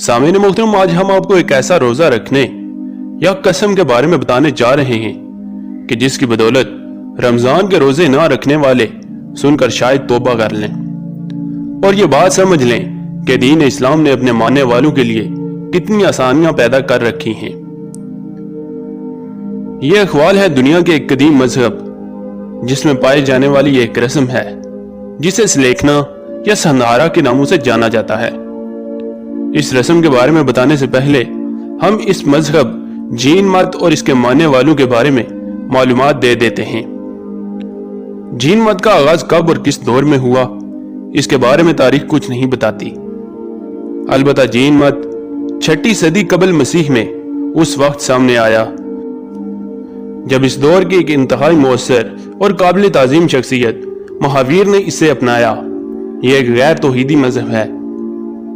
सामीन मोहतरम, आज हम आपको एक ऐसा रोजा रखने या कसम के बारे में बताने जा रहे हैं कि जिसकी बदौलत रमजान के रोजे ना रखने वाले सुनकर शायद तौबा कर लें और ये बात समझ लें कि दीन इस्लाम ने अपने मानने वालों के लिए कितनी आसानियां पैदा कर रखी हैं। यह अखवाल है दुनिया के एक कदीम मजहब जिसमें पाई जाने वाली एक रस्म है जिसे सलेखना या संधारा के नामों से जाना जाता है। इस रस्म के बारे में बताने से पहले हम इस मजहब जीन मत और इसके मानने वालों के बारे में मालूमात दे देते हैं। जीन मत का आगाज कब और किस दौर में हुआ, इसके बारे में तारीख कुछ नहीं बताती। अलबत्ता जीन मत 6ठी सदी कबल मसीह में उस वक्त सामने आया जब इस दौर की एक इंतहाई मौसर और काबिल ताजीम शख्सियत महावीर ने इसे अपनाया। यह एक गैर तौहीदी मजहब है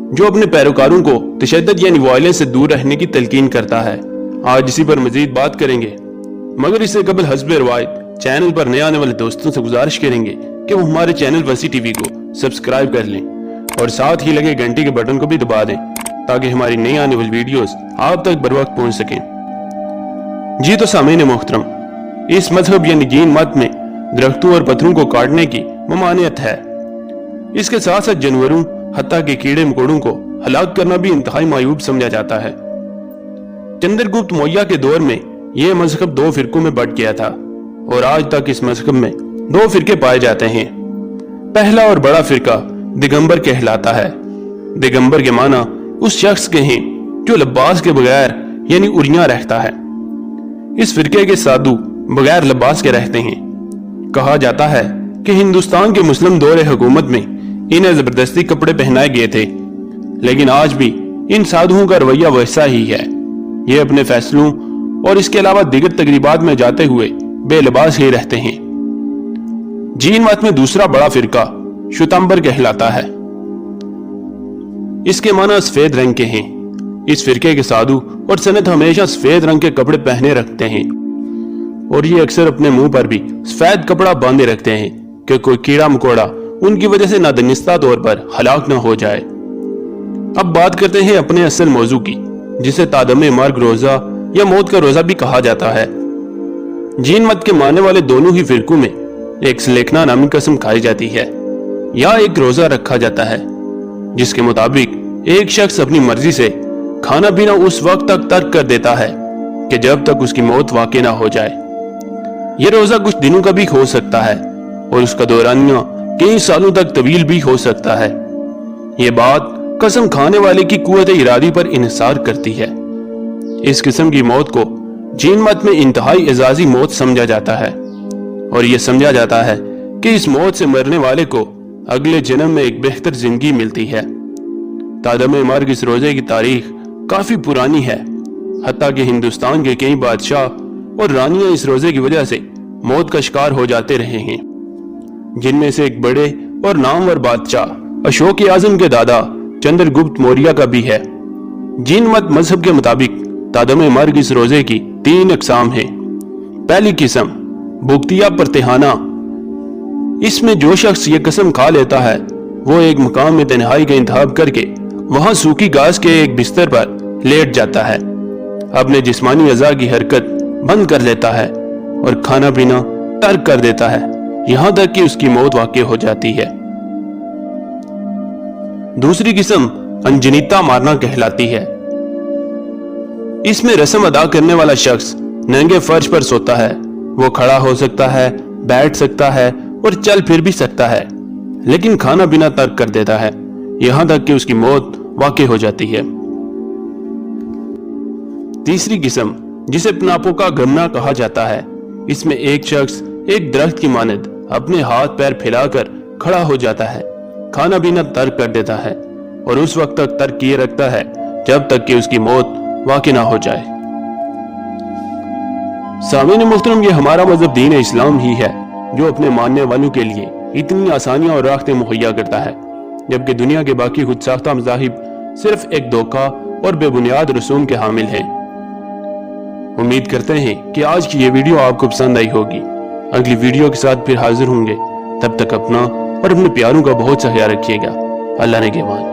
जो अपने पैरोकारों को तशद्दुद यानी वायलेंस से दूर रहने की तलकीन करता है। आज इसी पर मजीद बात करेंगे, मगर इससे कबल हस्बे रवायत चैनल पर नए आने वाले दोस्तों से गुजारिश करेंगे कि वो हमारे चैनल वसी टीवी को सब्सक्राइब कर लें और साथ ही लगे घंटी के बटन को भी दबा दें ताकि हमारी नई आने वाली वीडियोस आप तक बर वक्त पहुंच सकें। जी तो सामीन मोहतरम, इस मजहब यानी जीन मत में दरख्तों और पत्थरों को काटने की ममानियत है। इसके साथ साथ जानवरों हत्ता के कीड़े मकोड़ों को हलाक करना भी इंतहाई मायूब समझा जाता है। चंद्रगुप्त मौर्य के दौर में यह मजहब 2 फिरकों में बंट गया था और आज तक इस मजहब में 2 फिरके पाए जाते हैं। पहला और बड़ा फिरका दिगंबर कहलाता है। दिगंबर के माना उस शख्स के हैं जो लिबास के बगैर यानी उरियां रहता है। इस फिरके के साधु बगैर लिबास के रहते हैं। कहा जाता है कि हिंदुस्तान के मुस्लिम दौरे हुकूमत में इन्हें जबरदस्ती कपड़े पहनाए गए थे, लेकिन आज भी इन साधुओं का रवैया वैसा ही है। ये अपने फैसलों और इसके अलावा दीगर तकरीबात में जाते हुए बेलिबास ही रहते हैं। जीन मत में दूसरा बड़ा फिरका श्वेतांबर कहलाता है। इसके माना सफेद रंग के हैं। इस फिरके के साधु और सनत हमेशा सफेद रंग के कपड़े पहने रखते हैं और ये अक्सर अपने मुंह पर भी सफेद कपड़ा बांधे रखते हैं कि कोई कीड़ा मकोड़ा उनकी वजह से नादनिस्ता तौर पर हलाक न हो जाए। अब बात करते हैं अपने असल मौजू की, जिसे तादमे मर्ग रोजा या मौत का रोजा भी कहा जाता है। जीन मत के मानने वाले दोनों ही फिरकों में एक सलेखना नामी कसम खाई जाती है या एक रोजा रखा जाता है जिसके मुताबिक एक शख्स अपनी मर्जी से खाना पीना उस वक्त तक तर्क कर देता है कि जब तक उसकी मौत वाक़ई ना हो जाए। यह रोजा कुछ दिनों का भी हो सकता है और उसका दौरानिया कई सालों तक तवील भी हो सकता है। यह बात कसम खाने वाले की कुव्वत इरादी पर इन्हिसार करती है। इस किस्म की मौत को जीन मत में इंतहाई एजाजी मौत समझा जाता है और यह समझा जाता है कि इस मौत से मरने वाले को अगले जन्म में एक बेहतर जिंदगी मिलती है। तादमे मर्ग इस रोजे की तारीख काफी पुरानी है। हत्ता कि हिंदुस्तान के कई बादशाह और रानियां इस रोजे की वजह से मौत का शिकार हो जाते रहे हैं, जिनमें से एक बड़े और नामवर बादशाह अशोक आजम के दादा चंद्रगुप्त मौर्य का भी है। जीन मत मजहब के मुताबिक तादमे मर्ग इस रोजे की 3 अक़साम है। पहली किस्म बुक्तिया परतिहाना। इसमें जो शख्स ये कसम खा लेता है वो एक मकाम में तन्हाई का इंतखाब करके वहां सूखी घास के एक बिस्तर पर लेट जाता है, अपने जिस्मानी अज़ा की हरकत बंद कर लेता है और खाना पीना तर्क कर देता है, यहां तक कि उसकी मौत वाक़ई हो जाती है। दूसरी किस्म अंजनीता मारना कहलाती है। इसमें रस्म अदा करने वाला शख्स नंगे फर्श पर सोता है। वो खड़ा हो सकता है, बैठ सकता है और चल फिर भी सकता है, लेकिन खाना पीना तर्क कर देता है, यहां तक कि उसकी मौत वाक़ई हो जाती है। तीसरी किस्म जिसे पनापो का गमना कहा जाता है, इसमें एक शख्स एक दरख्त की मानद अपने हाथ पैर फैलाकर खड़ा हो जाता है, खाना पीना तर्क कर देता है और उस वक्त तक तर्क किए रखता है जब तक कि उसकी मौत वाक़ई ना हो जाए। सामीन मोहतरम, ये हमारा मजहब दीन इस्लाम ही है जो अपने मानने वालों के लिए इतनी आसानियां और राहतें मुहैया करता है, जबकि दुनिया के बाकी खुद साख्ता मज़ाहिब सिर्फ एक धोखा और बेबुनियाद रसूम के हामिल हैं। उम्मीद करते हैं कि आज की ये वीडियो आपको पसंद आई होगी। अगली वीडियो के साथ फिर हाजिर होंगे। तब तक अपना और अपने प्यारों का बहुत सा ख्याल रखिएगा। अल्लाह ने के मान।